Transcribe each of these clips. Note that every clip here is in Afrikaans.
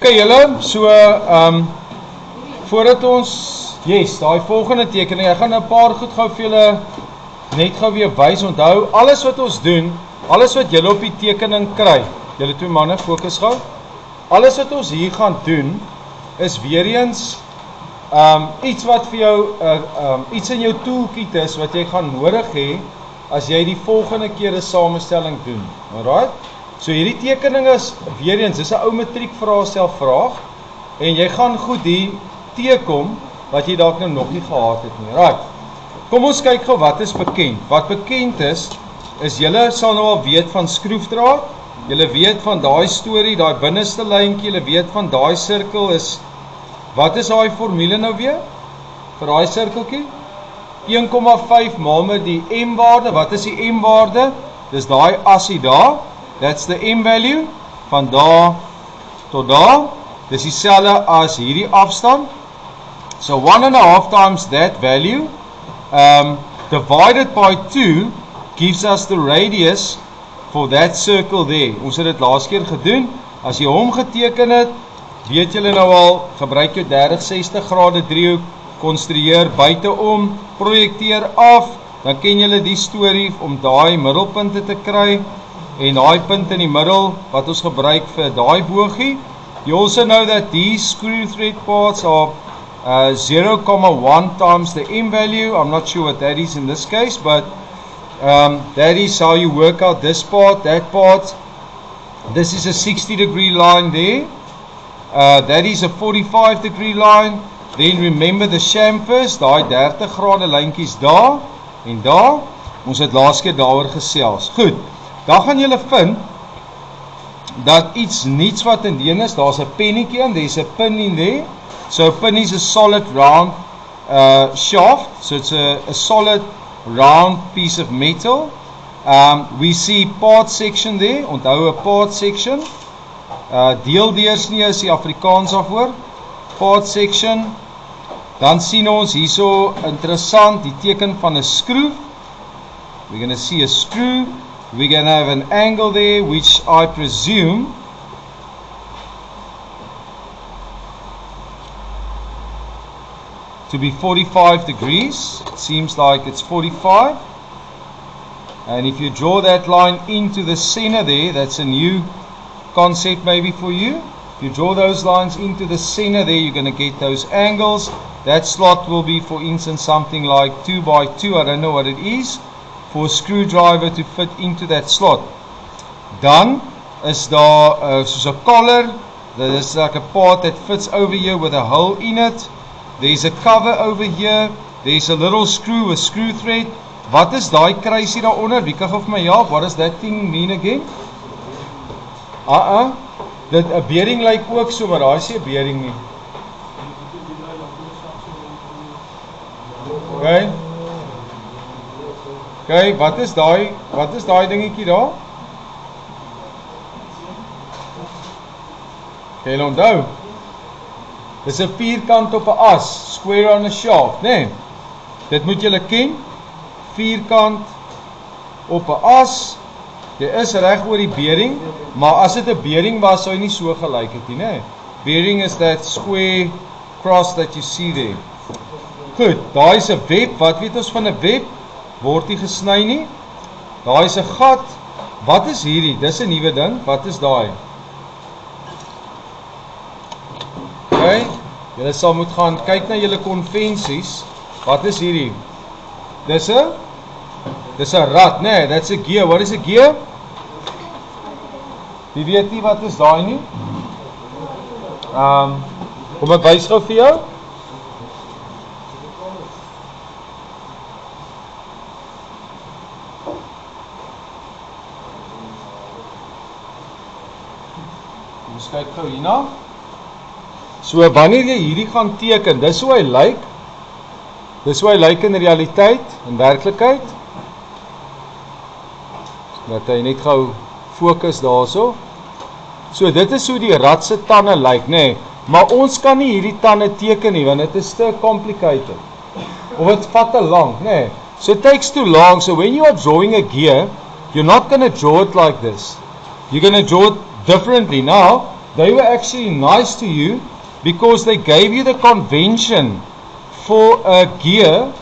Okay julle, so voordat ons, daai volgende tekening, ek gaan 'n paar goed gou vir julle net gou weer wys. Onthou, alles wat ons doen, alles wat julle op die tekening kry, julle twee manne, fokus gou. Alles wat ons hier gaan doen, is weer eens iets wat vir jou, iets in jou toolkit is, wat jy gaan nodig hê, as jy die volgende keer 'n samestelling doen. Alright? So hierdie tekening is, weer eens, dis 'n ou matriek vraestel vraag, en jy gaan goed hier teekom, wat jy dalk nou nog nie gehad het nie. Right. Kom ons kyk gou wat is bekend. Wat bekend is julle sal nou al weet van skroefdraad, julle weet van daai storie, daai binneste lyntjie, julle weet van daai sirkel is, wat is daai formule nou weer, vir daai sirkeltjie? 1,5 maal met die M-waarde, wat is die M-waarde? Dis daai asie daar, that's the M-value, van daar tot daar, dis dieselfde as hierdie afstand, so 1.5 times that value, divided by 2, gives us the radius for that circle there. Ons het dit laas keer gedoen, as jy hom geteken het, weet julle nou al, gebruik jou 30-60 grade driehoek, konstrueer buiteom, projekteer af, dan ken julle die storie om daai middelpunte te kry, en daai punt in die middel, wat ons gebruik vir daai bogie. You also know that these screw thread parts are 0,1 times the M value. I'm not sure what that is in this case, but that is how you work out this part, that part. This is a 60-degree line there. That is a 45-degree line. Then remember the chamfers, daai 30 grade lyntjies daar en daar. Ons het laas keer daaroor gesels. Goed, dan gaan julle vind dat iets niets wat in deen is, daar's 'n pennetjie in, there's a pin in there. So a pin is a solid round shaft, so it's a solid round piece of metal. We see part section there, onthou 'n part section. Deeldeursnee is die Afrikaans daarvoor. Part section. Dan sien ons hierso interessant die teken van 'n skroef. We're going to see a screw. We're going to have an angle there, which I presume to be 45 degrees. It seems like it's 45. And if you draw that line into the center there, that's a new concept maybe for you. If you draw those lines into the center there, you're going to get those angles. That slot will be, for instance, something like 2 by 2. I don't know what it is. For a screwdriver to fit into that slot. Dan is daar soos 'n collar, that is like a part that fits over here with a hole in it. There's a cover over here. There's a little screw, a screw thread. Wat is daai kruisie daaronder? Wie kan vir my help? What does that thing mean again? Dit 'n bearing lyk ook so, maar daai is nie 'n bearing nie. Okay, wat is daai dingetjie daar? Okay, onthou. Dis 'n vierkant op 'n as, square on a shaft, né? Dit moet julle ken. Vierkant op 'n as. Jy is reg oor die bearing, maar as dit 'n bearing was, sou hy nie so gelyk het nie, né? Bearing is that square cross that you see there. Goed, daai is 'n web. Wat weet ons van 'n web? Word nie gesny nie. Daai is 'n gat. Wat is hierdie? Dis 'n nuwe ding. Wat is daai? Okay, julle sal moet gaan kyk na julle konvensies. Wat is hierdie? Dis 'n rad, né? That's a gear. What is a gear? Wie weet nie wat is daai nie? Kom ek wys gou vir jou. Kyk gou hierna. So wanneer jy hierdie gaan teken, dis hoe hy lyk. Dis hoe hy lyk in realiteit, in werklikheid. Dat hy net gou fokus daarso. So dit is hoe die rat se tande lyk, nê. Maar ons kan nie hierdie tande teken nie, want dit is te complicated. Of dit vat te lank, nê. So it takes too long. So when you are drawing a gear, you're not going to draw it like this. You're going to draw it differently. Now, they were actually nice to you because they gave you the convention for a gear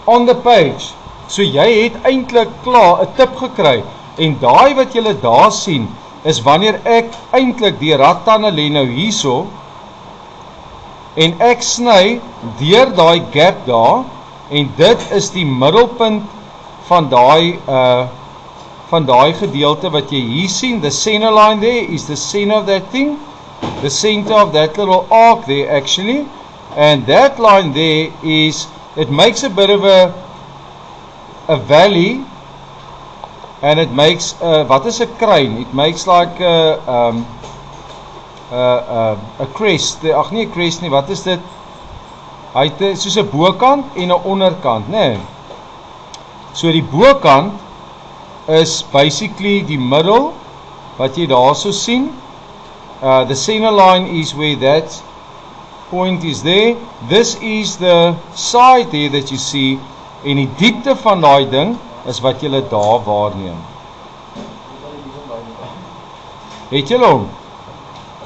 on the page. So jy het eintlik klaar 'n tip gekry en daai wat julle daar sien is wanneer ek eintlik die rattande lê nou hierso en ek sny deur daai gap daar en dit is die middelpunt van daai gedeelte wat jy hier sien. The center line there is the center of that thing, the center of that little arc there actually, and that line there is, it makes a bit of a valley, and it makes wat is 'n kruin? It makes like a crest. Ag nee, 'n crest nie. Wat is dit? Hy het soos 'n bokant en 'n onderkant, né? Nee. So die bokant is basically die middel wat jy daarso sien. The center line is where that point is there. This is the side there that you see, en die diepte van daai ding is wat jy daar waarneem. Het jy hom?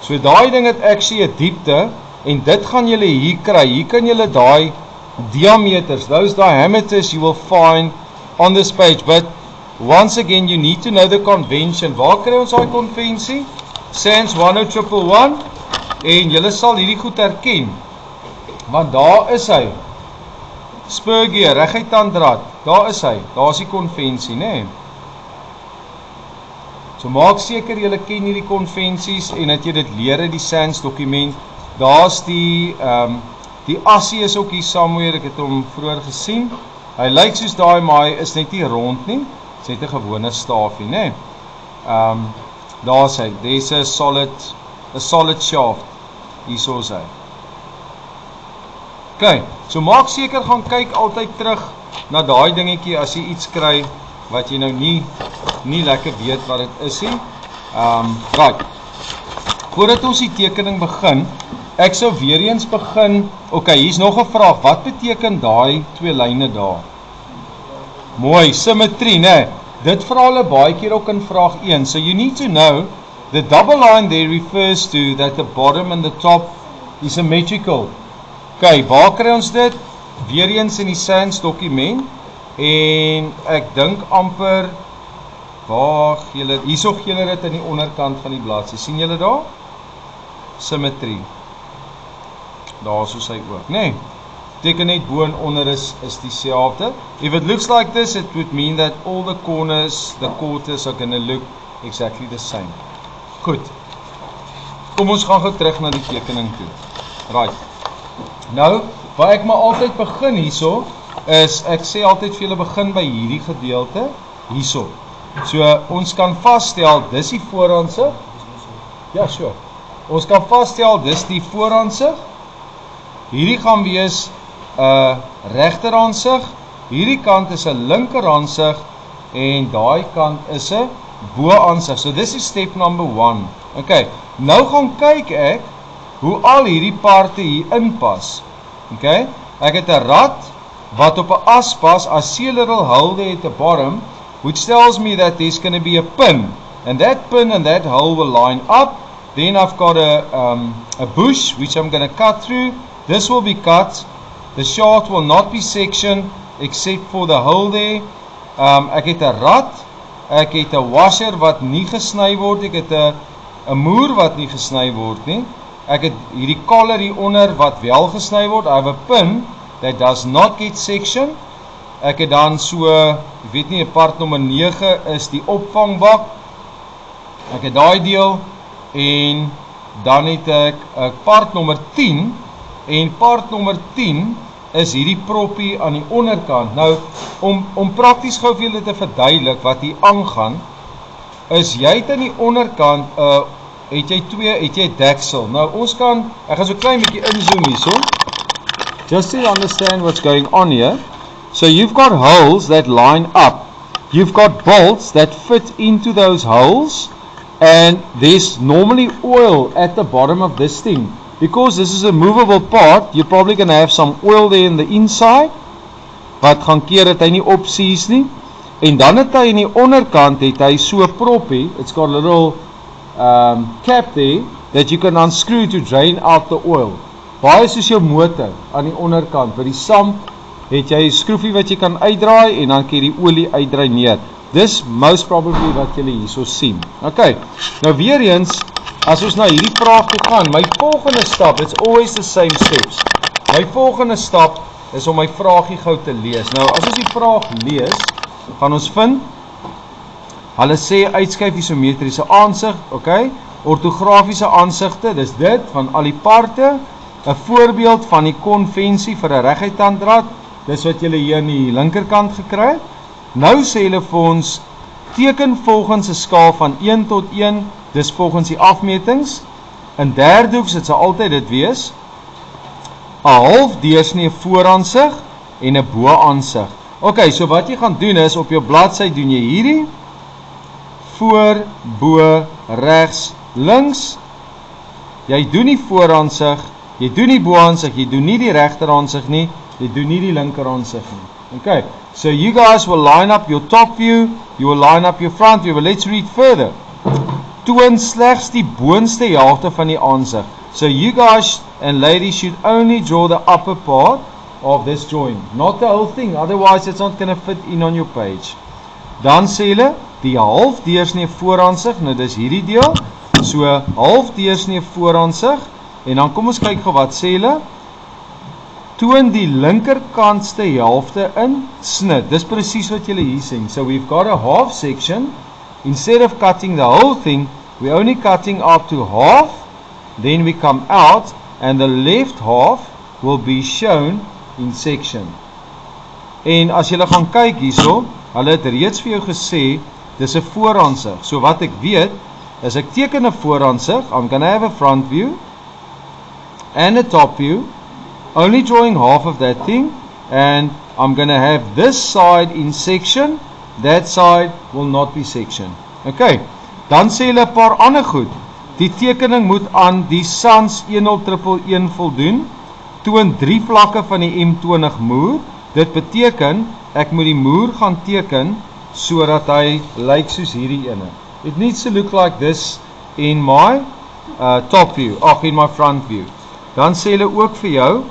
So daai ding het actually 'n diepte en dit gaan julle hier kry. Hier kan julle daai diameters, those diameters you will find on this page, but once again you need to know the convention. Waar kry ons daai konvensie? SANS 10111 en julle sal hierdie goed herken. Want daar is hy. Spur gear, reguit tanddraad. Daar is hy. Daar is die konvensie, né? Nee. So maak seker julle ken hierdie konvensies en dat jy dit leer in die SANS dokument. Daar's die assie is ook hier somewhere, ek het hom vroeër gesien. Hy lyk soos daai, maar hy is net nie rond nie. Dis net 'n gewone staafie, né? Daar's hy. There's a solid shaft. Hierso is hy. Okay, so maak seker gaan kyk altyd terug na daai dingetjie as jy iets kry wat jy nou nie lekker weet wat dit is nie. Right. Voordat ons die tekening begin, ek sou weer eens begin. Okay, hier's nog 'n vraag. Wat beteken daai twee lyne daar? Mooi, symmetrie, né? Dit vra hulle baie keer ook in vraag 1. So you need to know the double line there refers to that the bottom and the top is symmetrical. Okay, waar kry ons dit? Weer eens in die SANS dokument. En ek dink amper waar julle hierso gee julle dit aan die onderkant van die bladsy. sien julle daar? Symmetrie. Daar soos hy ook, né? Nee, teken net bo en onder is dieselfde. If it looks like this, it would mean that all the corners, the quarters are going to look exactly the same. Goed. Kom ons gaan gou terug na die tekening toe. Right. Nou, waar ek maar altyd begin hierso is, ek sê altyd vir julle begin by hierdie gedeelte hierso. So ons kan vasstel dis die vooraansig. Ja, so. Ons kan vasstel dis die vooraansig. Hierdie gaan wees 'n regteraansig. Hierdie kant is 'n linkeraansig en daai kant is 'n boaansig. So this is step number 1. Okay. Nou gaan kyk ek hoe al hierdie parte hier inpas. Okay? Ek het 'n rad wat op 'n as pas. I see a little hole there at the bottom, which tells me that there's going to be a pin, and that pin and that hole will line up. Then I've got a bush which I'm going to cut through. This will be cut. The shaft will not be sectioned except for the hole there. Ek het 'n rad, ek het 'n washer wat nie gesny word, ek het 'n moer wat nie gesny word nie. Ek het hierdie collar hier onder wat wel gesny word. I have a pin that does not get sectioned. Ek het dan so, ek weet nie, part nommer 9 is die opvangbak. Ek het daai deel en dan het ek part nommer 10 en part nommer 10 is hierdie proppie aan die onderkant. Nou, om prakties gou vir julle te verduidelik wat hier aangaan, is jy het aan die onderkant, het jy deksel. Nou, ons kan, ek gaan so klein bietjie inzoom hierso. Just to understand what's going on here. So you've got holes that line up. You've got bolts that fit into those holes, and there's normally oil at the bottom of this thing. Because this is a movable part, you're probably going to have some oil there in the inside, wat gaan keer dat hy nie opsies nie. En dan het hy in die onderkant, het hy so 'n proppie, it's got a little cap there, that you can unscrew to drain out the oil. Baie soos jou motor aan die onderkant, by die sump het jy 'n skroefie wat jy kan uitdraai en dan kan jy die olie uitdraai neer. Dis most probably wat julle hierso sien. Okay, nou weer eens, as ons na hierdie vraag toe gaan, my volgende stap, it's always the same steps. My volgende stap is om my vraagie gou te lees. Nou, as ons die vraag lees, gaan ons vind, hulle sê uitskyf isometriese aansig, okay, ortografiese aansigte, dis dit, van al die parte, 'n voorbeeld van die konvensie vir 'n reguit handdraad, dis wat julle hier aan die linkerkant gekry het. Nou sê hulle vir ons, teken volgens 'n skaal van 1 tot 1, dis volgens die afmetings. In derdehoeks, dit sal altyd dit wees, 'n half deursnee vooraansig en 'n boaansig. Okay, so wat jy gaan doen is, op jou bladsy doen jy hierdie, voor, bo, regs, links, jy doen die vooraansig, jy doen die boaansig, jy doen nie die regteraansig nie, jy doen nie die linkeraansig nie. Okay, so you guys will line up your top view, you will line up your front view, but let's read further. Toon slegs die boonste helfte van die aansig. So you guys and ladies should only draw the upper part of this drawing, not the whole thing, otherwise it's not going to fit in on your page. Dan sê hulle, die half deursnee vooraansig, nou dis hierdie deel, so half deursnee vooraansig, en dan kom ons kyk gou wat sê hulle, toon die linkerkantste helfte in snit, dis presies wat julle hier sien, so we've got a half section, instead of cutting the whole thing, we're only cutting up to half, then we come out, and the left half will be shown in section. En as julle gaan kyk hierso, hulle het reeds vir jou gesê, dis 'n vooraansig. So wat ek weet, is ek teken 'n vooraansig, I'm gonna have a front view, and a top view, only drawing half of that thing, and I'm gonna have this side in section, that side will not be section. Okay, dan sê hulle 'n paar ander goed. Die tekening moet aan die SANS 10111 voldoen, toon 3 vlakke van die M20 moer, dit beteken, ek moet die moer gaan teken, sodat hy lyk soos hierdie ene. It needs to look like this in my top view, in my front view. Dan sê hulle ook vir jou,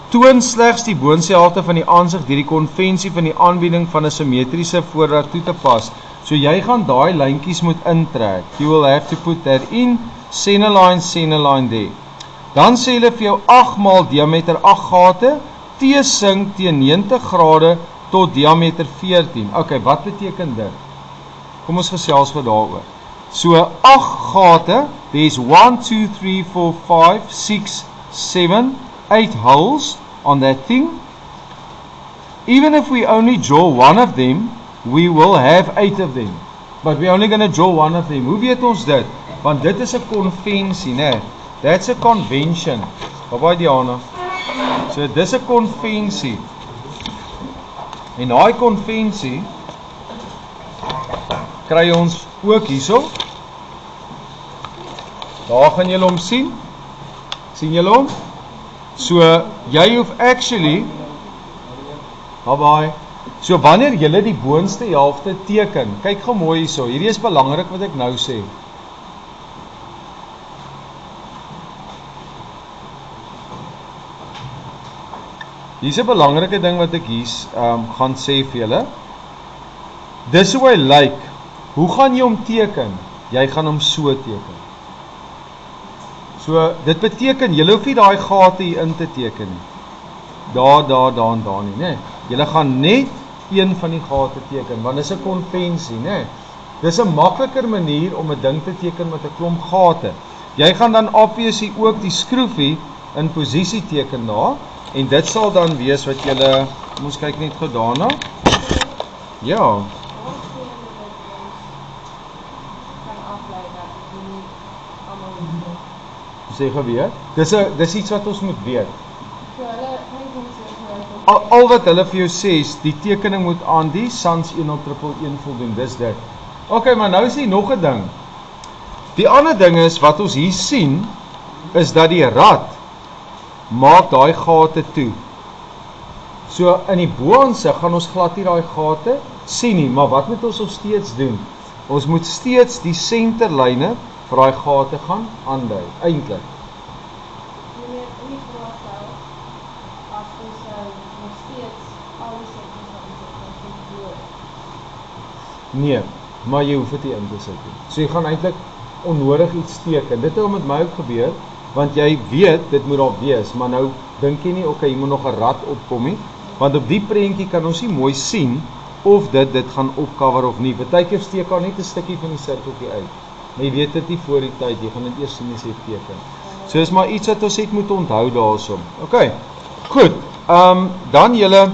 toon slegs die boonste helfte van die aansig deur die konvensie van die aanbieding van 'n simmetriese voorraad toe te pas. So jy gaan daai lyntjies moet intrek. You will have to put that in, center line there. Dan sê hulle vir jou 8 maal diameter 8 gate, T-sink teen 90 grade tot diameter 14. Okay, wat beteken dit? Kom ons gesels gou daaroor. So 8 gate, there's 1, 2, 3, 4, 5, 6, 7, 8 holes on that thing. Even if we only draw one of them, we will have 8 of them. But we're only going to draw one of them. Hoe weet ons dit? Want dit is 'n konvensie, né? That's a convention. Baie Diana. So dis 'n konvensie. En daai konvensie kry ons ook hierso. Daar gaan julle hom sien. Sien julle hom? So jy hoef actually So wanneer julle die boonste helfte teken, kyk gou mooi hierso. Hierdie is belangrik wat ek nou sê. Hier is 'n belangrike ding wat ek hier gaan sê vir julle. Dis hoe hy lyk. Hoe gaan jy hom teken? Jy gaan hom so teken. So dit beteken julle hoef nie daai gate hier in te teken nie. Daar nie, né? Julle gaan net een van die gate teken, want dis 'n konvensie, né? Dis 'n makliker manier om 'n ding te teken met 'n klomp gate. Jy gaan dan obviously ook die skroefie in posisie teken daar, en dit sal dan wees wat julle, ons kyk net gou daarna. Ja. Sê gou weer. Dis iets wat ons moet weet. Al wat hulle vir jou sê is, die tekening moet aan die SANS 10111 voldoen, dis dit. Ok, maar nou is hier nog 'n ding. Die ander ding is, wat ons hier sien, is dat die rad maak daai gate toe. So in die boaansig gaan ons glad nie daai gate sien nie, maar wat moet ons nog steeds doen? Ons moet steeds die senterlyne vir daai gate gaan aandui, eintlik. Meneer, in die voorstel, as ons nog steeds alle settings aan die Nee, maar jy hoef dit nie in te sit nie. So jy gaan eintlik onnodig iets teken. Dit het met my ook gebeur, want jy weet dit moet daar wees, maar nou dink jy nie, okay, jy moet nog 'n rad opkom nie, want op die prentjie kan ons nie mooi sien of dit gaan opcover of nie. Partykeer steek daar net 'n stukkie van die sirkeltjie uit. Maar jy weet dit nie voor die tyd, jy gaan dit eers sien as jy teken. So is maar iets wat ons net moet onthou daarsom. Okay. Goed. Dan julle,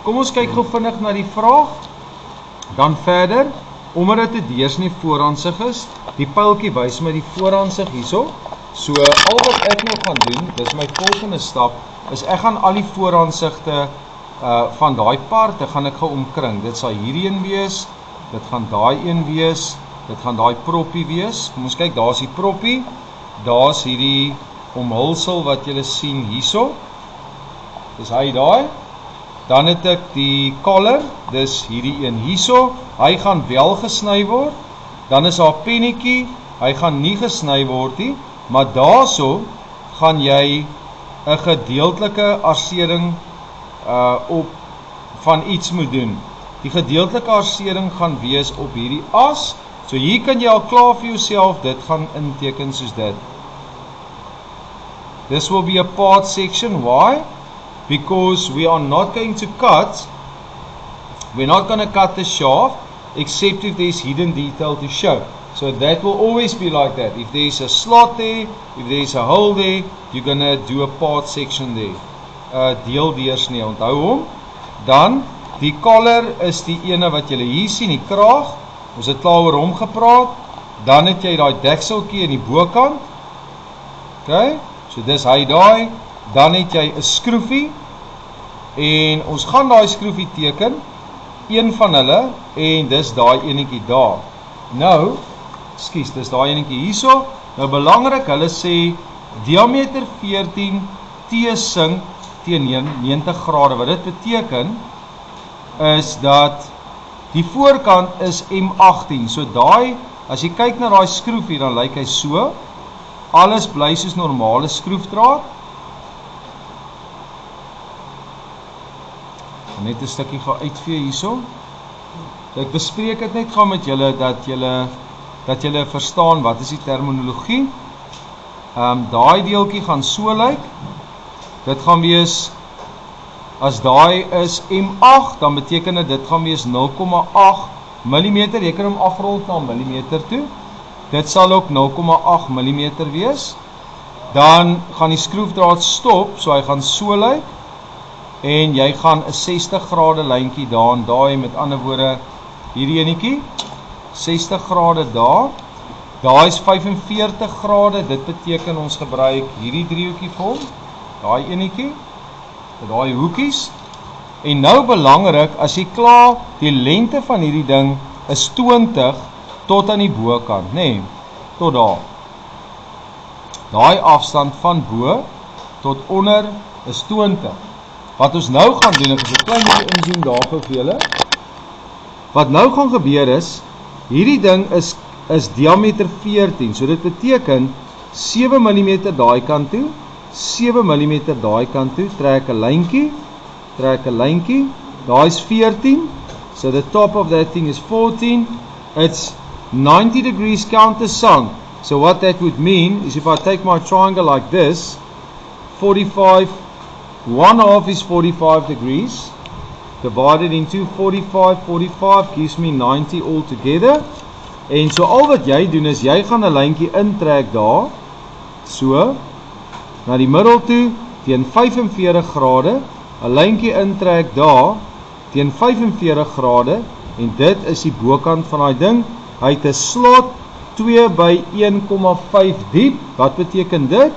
kom ons kyk gou vinnig na die vraag. Dan verder, omdat dit eers nie vooraansig is, die pyltjie wys my die vooraansig hierso. So al wat ek nou gaan doen, dis my volgende stap, is ek gaan al die vooraansigte van daai parte gaan ek gou omkring. Dit sal hierdie een wees, dit gaan daai een wees, dit gaan daai proppie wees. Kom ons kyk, daar's die proppie, daar's hierdie omhulsel wat julle sien hierso. Dis hy daai. Dan het ek die collar, dis hierdie een hierso. Hy gaan wel gesny word. Dan is daar pennetjie, hy gaan nie gesny word nie, maar daarso gaan jy 'n gedeeltelike arsering op van iets moet doen. Die gedeeltelike arsering gaan wees op hierdie as. So hier kan jy al klaar vir jouself dit gaan inteken soos dit. This will be a part section. Why? Because we are not going to cut, we're not going to cut the shaft except if there's hidden detail to show. So that will always be like that. If there's a slot there, if there's a hole there, you're going to do a part section there. Deel deursnee, onthou hom. Dan, die collar is die ene wat julle hier sien, die kraag. Ons het klaar oor hom gepraat. Dan het jy daai dekseltjie in die bokant. Okay, so dis hy daai. Dan het jy 'n skroefie. En ons gaan daai skroefie teken. Een van hulle, en dis daai enetjie daar. Nou, skus, dis daai enetjie hierso. Nou belangrik, hulle sê diameter 14 T-sink teen 90 grade. Wat dit beteken is dat die voorkant is M18. So daai, as jy kyk na daai skroefie, dan lyk hy so. Alles bly soos normale skroefdraad. Net 'n stukkie gaan uitvee hierso. Ek bespreek dit net gou met julle dat julle verstaan wat is die terminologie. Daai deeltjie gaan so lyk. Dit gaan wees, as daai is M8, dan beteken dit gaan wees 0,8 mm. Jy kan hom afrond na millimeter toe. Dit sal ook 0,8 mm wees. Dan gaan die skroefdraad stop, so hy gaan so lyk. En jy gaan 'n 60 grade lyntjie daar en daai, met ander woorde hierdie enetjie 60 grade daar. Daai is 45 grade. Dit beteken ons gebruik hierdie driehoekie vir hom. Daai enetjie met daai hoekies. En nou belangrik, as jy klaar, die lengte van hierdie ding is 20 tot aan die bokant, nê? Tot daar. Daai afstand van bo tot onder is 20. Wat ons nou gaan doen, ek is 'n klein bietjie inzoom daar gou vir julle. Wat nou gaan gebeur is, hierdie ding is diameter 14, so dit beteken 7 mm daai kant toe, 7 mm daai kant toe, trek 'n lyntjie, daai is 14, so the top of that thing is 14, it's 90 degrees countersunk. So what that would mean is if I take my triangle like this, 45, 1/2 is 45 degrees, divided into 45, 45 gives me 90 altogether. En so al wat jy doen is, jy gaan 'n lyntjie intrek daar, so, na die middel toe, teen 45 grade, 'n lyntjie intrek daar, teen 45 grade, en dit is die bokant van daai ding. Hy het 'n slot 2 by 1,5 diep. Wat beteken dit?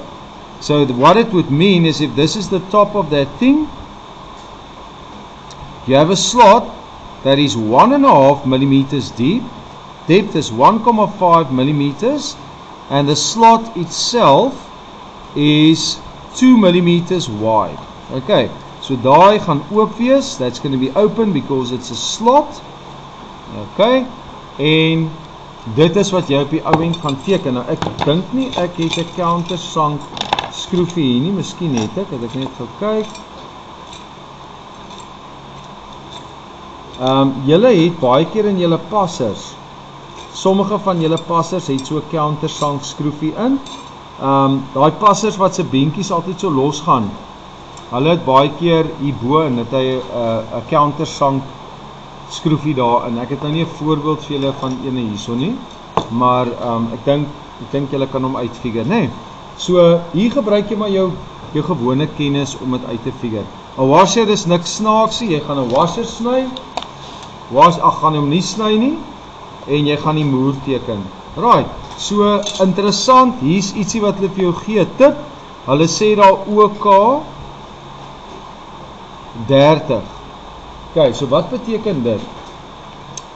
So what it would mean is if this is the top of that thing, you have a slot that is 1.5 millimeters deep, depth is 1,5 millimeters, and the slot itself is 2 millimeters wide. Okay, so daai gaan oop wees, that's going to be open because it's a slot. Okay, en dit is wat jy op die ou end gaan teken. Nou ek dink nie ek het 'n countersunk skroefie hier nie, miskien het ek net gou kyk. Julle het baie keer in julle passers, sommige van julle passers het so 'n countersunk skroefie in. Daai passers wat se beentjies altyd so los gaan, hulle het baie keer hierbo en het hy 'n countersunk skroefie daarin. Ek het nou nie 'n voorbeeld vir julle van ene hierso nie, maar ek dink julle kan hom uitfigure, nê? So hier gebruik jy maar jou gewone kennis om dit uit te figure. 'n Washer is niks snaaks nie. Jy gaan 'n washer sny. Gaan hom nie sny nie en jy gaan die moer teken. Right. So interessant, hier's ietsie wat hulle vir jou gee. Tip. Hulle sê daar OK 30. Okay, so wat beteken dit?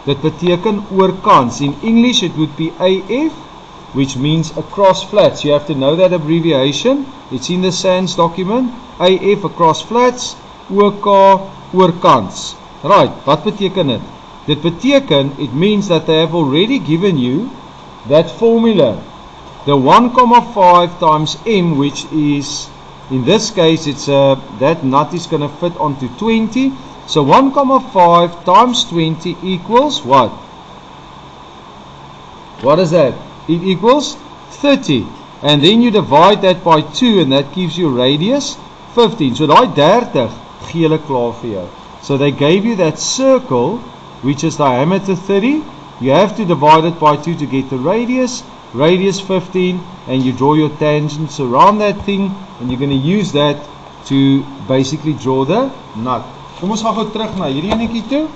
Dit beteken oorkants. In English it would be AF, which means across flats. You have to know that abbreviation. It's in the SANS document. AF across flats, OK oorkants. Right, wat beteken dit? Dit beteken, it means that they have already given you that formula. The 1,5 times M, which is, in this case, it's that nut is going to fit onto 20. So 1,5 times 20 equals what? What is that? It equals 30. And then you divide that by 2 and that gives you radius 15. So daai 30 gee hulle klaar vir jou. So they gave you that circle which is diameter 30. You have to divide it by 2 to get the radius 15, and you draw your tangents around that thing, and you're going to use that to basically draw the nut. Kom ons gaan gou terug na hierdie enetjie toe.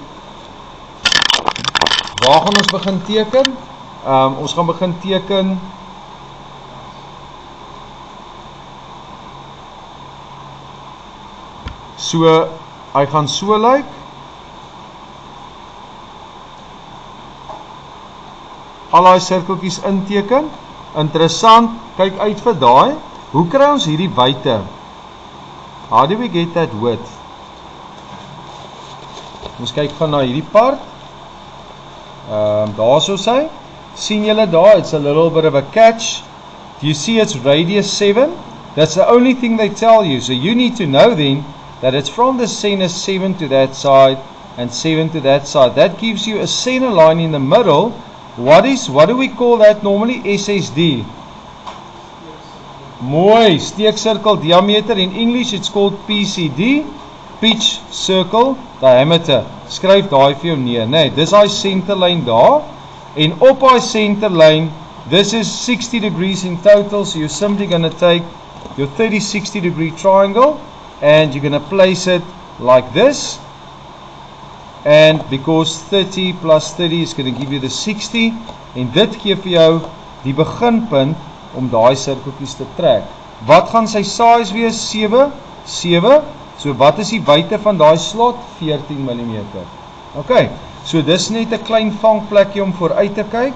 Waar gaan ons begin teken? Ons gaan begin teken so, hy gaan so lyk. Al daai sirkeltjies inteken. Interessant, kyk uit vir daai. Hoe kry ons hierdie wyte? How do we get that width? Ons kyk van na hierdie part. Daar so sy. Sien julle daar, it's a little bit of a catch. Do you see it's radius 7? That's the only thing they tell you. So you need to know then that it's from the center 7 to that side and 7 to that side. That gives you a center line in the middle. What do we call that normally? SSD. Mooi, steeksirkel diameter. In English it's called PCD, pitch circle diameter. Skryf daai vir jou neer, nee. Dis hy center line daar. En op hy center line, this is 60 degrees in total, so you're simply going to take your 30-60 degree triangle and you're going to place it like this. And because 30 plus 30 is going to give you the 60, en dit gee vir jou die beginpunt om daai sirkeltjies te trek. Wat gaan sy size wees? 7. So wat is die wyte van daai slot? 14 mm. Okay, so dis net 'n klein vangplekkie om vooruit te kyk.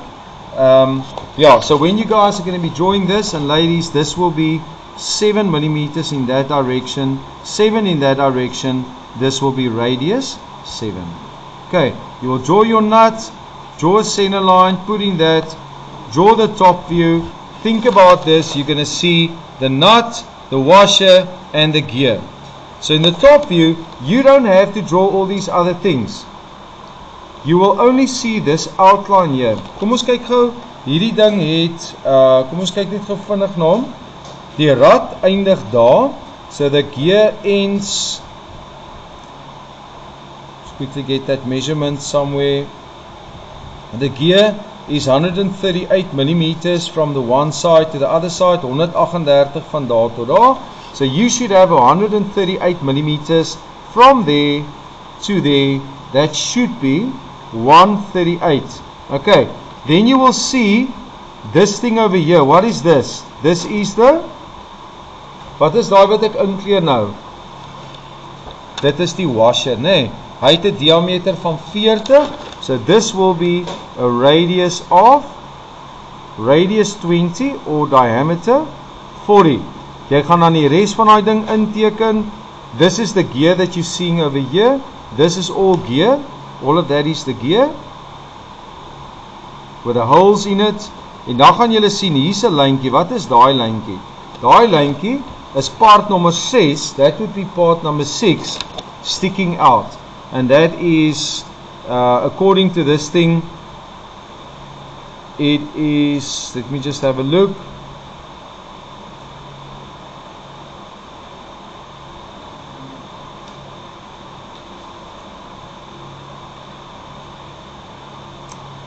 So when you guys are going to be drawing this, and ladies, this will be 7 mm in that direction, 7 in that direction, this will be radius 7. Okay, you will draw your nut, draw a center line, put in that, draw the top view. Think about this, you're going to see the nut, the washer, and the gear. So in the top view, you don't have to draw all these other things. You will only see this outline here. Kom ons kyk gou, hierdie ding het, kom ons kyk net gou vinnig na hom. Die rad eindig daar, so the gear ends. Quickly get that measurement somewhere. The gear is 138 mm from the one side to the other side, 138 van daar tot daar. So you should have 138 mm from there to there. That should be 138. Okay, then you will see this thing over here. What is this? This is the, wat is daai wat ek inkleer nou? Dit is die washer, nee. Hy het 'n diameter van 40, so this will be a radius of radius 20 or diameter 40. Jy gaan dan die res van daai ding inteken. This is the gear that you're seeing over here. This is all gear. All of that is the gear. with the holes in it. En dan gaan julle sien, hier's 'n lyntjie. Wat is daai lyntjie? Daai lyntjie is part number 6, that would be part number 6 sticking out. And that is, according to this thing, it is, let me just have a look.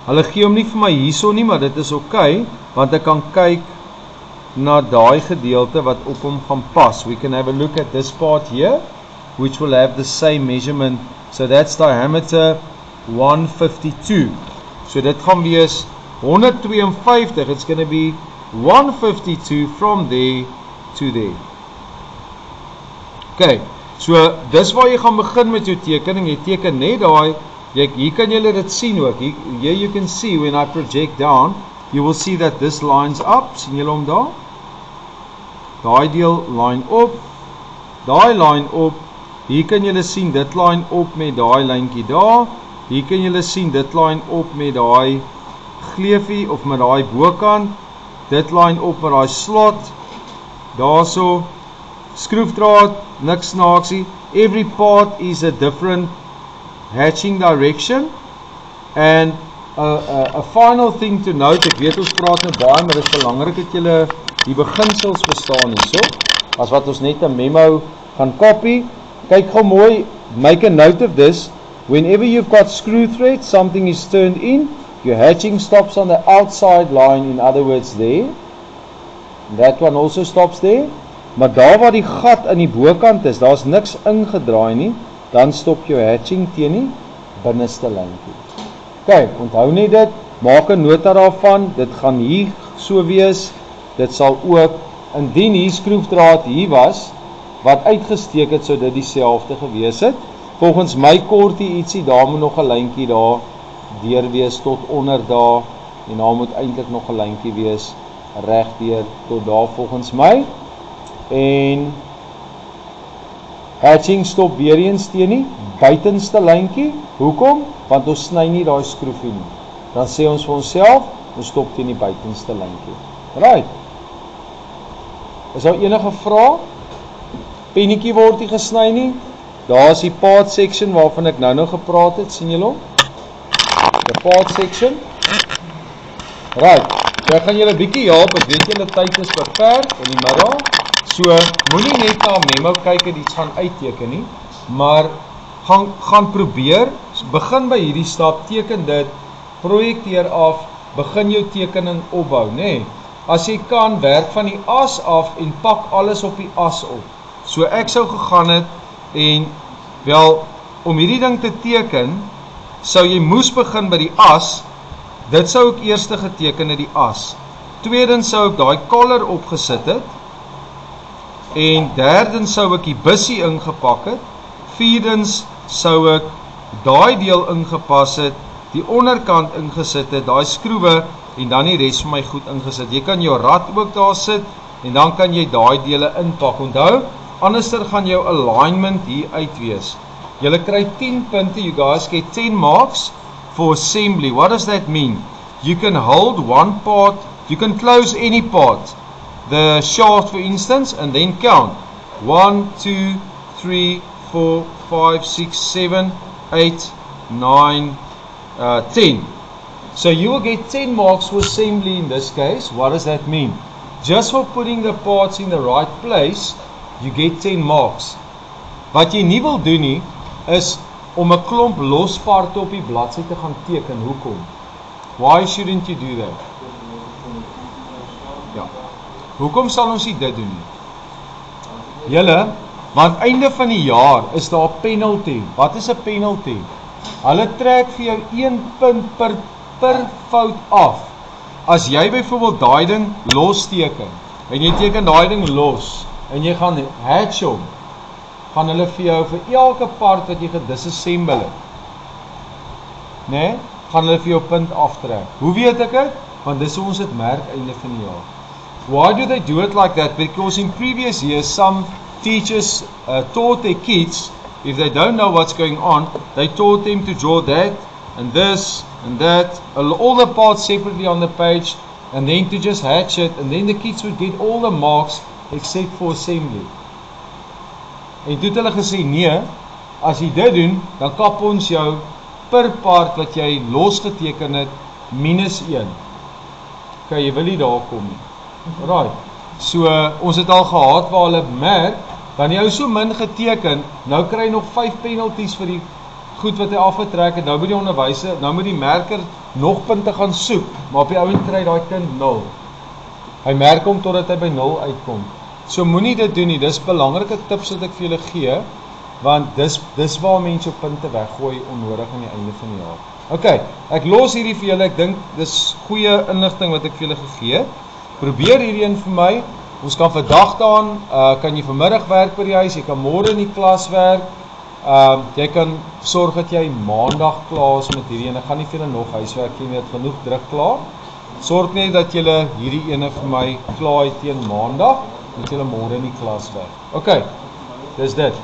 Hulle gee hom nie vir my hierso nie, maar dit is okay, want ek kan kyk na daai gedeelte wat op hom gaan pas. We can have a look at this part here, which will have the same measurement. So that's diameter 152. So dit gaan wees 152. It's going to be 152 from there to there. Okay, so dis waar jy gaan begin met jou tekening. Jy teken net daai. Hier kan julle dit sien ook. Here you can see when I project down, you will see that this lines up. Sien julle hom daar? Daai deel line op. Daai line op. Hier kan julle sien dit line op met daai lyntjie daar. Hier kan julle sien dit line op met daai gleufie of met daai bokant. Dit line op met daai slot. Daarso skroefdraad, niks snaaksie. Every part is a different hatching direction. And a final thing to note, ek weet ons praat nou baie, maar dit is belangrik dat julle die beginsels verstaan hierso. As wat ons net 'n memo gaan copy. Kyk gou mooi, make a note of this. Whenever you've got screw thread, something is turned in, your hatching stops on the outside line, in other words there. That one also stops there. Maar daar waar die gat in die bokant is, daar's niks ingedraai nie, dan stop jou hatching teen die binneste lyntjie. Okay, onthou net dit, maak 'n nota daarvan, dit gaan hier so wees, dit sal ook, indien hier skroefdraad hier was, wat uitgesteek het, sou dit dieselfde gewees het. Volgens my kortie ietsie, daar moet nog 'n lyntjie daar deur wees tot onder daar, en daar moet eintlik nog 'n lyntjie wees reg deur tot daar volgens my. En hatching stop weer eens teen die buitenste lyntjie. Hoekom? Want ons sny nie daai skroefie nie. Dan sê ons vir onsself, ons stop teen die buitenste lyntjie. Right. Is daar enige vrae? Pennetjie word nie gesny nie. Daar is die part section waarvan ek nou gepraat het, sien julle hom? The part section. Right. So ek gaan julle 'n bietjie help, ek weet julle tyd is beperk in die middag. So moenie net na 'n memo kyk en iets gaan uitteken nie, maar gaan probeer, begin by hierdie stap, teken dit, projekteer af, begin jou tekening opbou, nê? As jy kan, werk van die as af en pak alles op die as op. So ek sou gegaan het en wel, om hierdie ding te teken, sou jy moes begin by die as. Dit sou ek eers geteken het, die as. Tweedens sou ek daai collar opgesit het. En derdens sou ek die bussie ingepak het. Vierdens sou ek daai deel ingepas het, die onderkant ingesit het, daai skroewe en dan die res van my goed ingesit. Jy kan jou rad ook daar sit en dan kan jy daai dele inpak. Onthou, anderster gaan jou alignment hier uit wees. Julle kry 10 punte, you guys get 10 marks for assembly. What does that mean? You can hold one part, you can close any part, the shaft for instance, and then count 1, 2, 3, 4, 5, 6, 7, 8, 9, 10. So you will get 10 marks for assembly in this case. What does that mean? Just for putting the parts in the right place, you get 10 marks. Wat jy nie wil doen nie, is om 'n klomp losparte op die bladsy te gaan teken. Hoekom? Why shouldn't you do that? Ja. Hoekom sal ons nie dit doen nie? Julle, want einde van die jaar is daar 'n penalty. Wat is 'n penalty? Hulle trek vir jou 1 punt per fout af. As jy byvoorbeeld daai ding los teken, en jy teken daai ding los, en jy gaan hatch hom, gaan hulle vir jou vir elke part wat jy gedisassemble het, nee, gaan hulle vir jou punt aftrek. Hoe weet ek dit? Want dis hoe ons dit merk einde van die jaar. Why do they do it like that? Because in previous years, some teachers taught their kids, if they don't know what's going on, they taught them to draw that, and this, and that, all the parts separately on the page, and then to just hatch it, and then the kids would get all the marks except for assembly. En toe het hulle gesê, nee, as jy dit doen, dan kap ons jou per part wat jy losgeteken het, -1. Okay, jy wil nie daar kom nie. Right, so ons het al gehad waar hulle merk, dan jy so min geteken, nou kry jy nog 5 penalties vir die goed wat hy afgetrek het, nou moet die onderwyser, nou moet die merker nog punte gaan soek, maar op die ouend kry daai kind 0. Hy merk hom totdat hy by 0 uitkom. So moenie dit doen nie, dis belangrike tips wat ek vir julle gee, want dis waar mense op punte weggooi onnodig aan die einde van die jaar. Ok, ek los hierdie vir julle, ek dink dis goeie inligting wat ek vir julle gegee het. Probeer hierdie een vir my, ons kan vandag daan, kan jy vanmiddag werk by die huis, jy kan môre in die klas werk, jy kan sorg dat jy maandag klaar is met hierdie en ek gaan nie vir julle nog huiswerk gee nie, het genoeg druk klaar. Sorg net dat julle hierdie ene vir my klaar het teen maandag, dat julle môre in die klas werk. Ok, dis dit.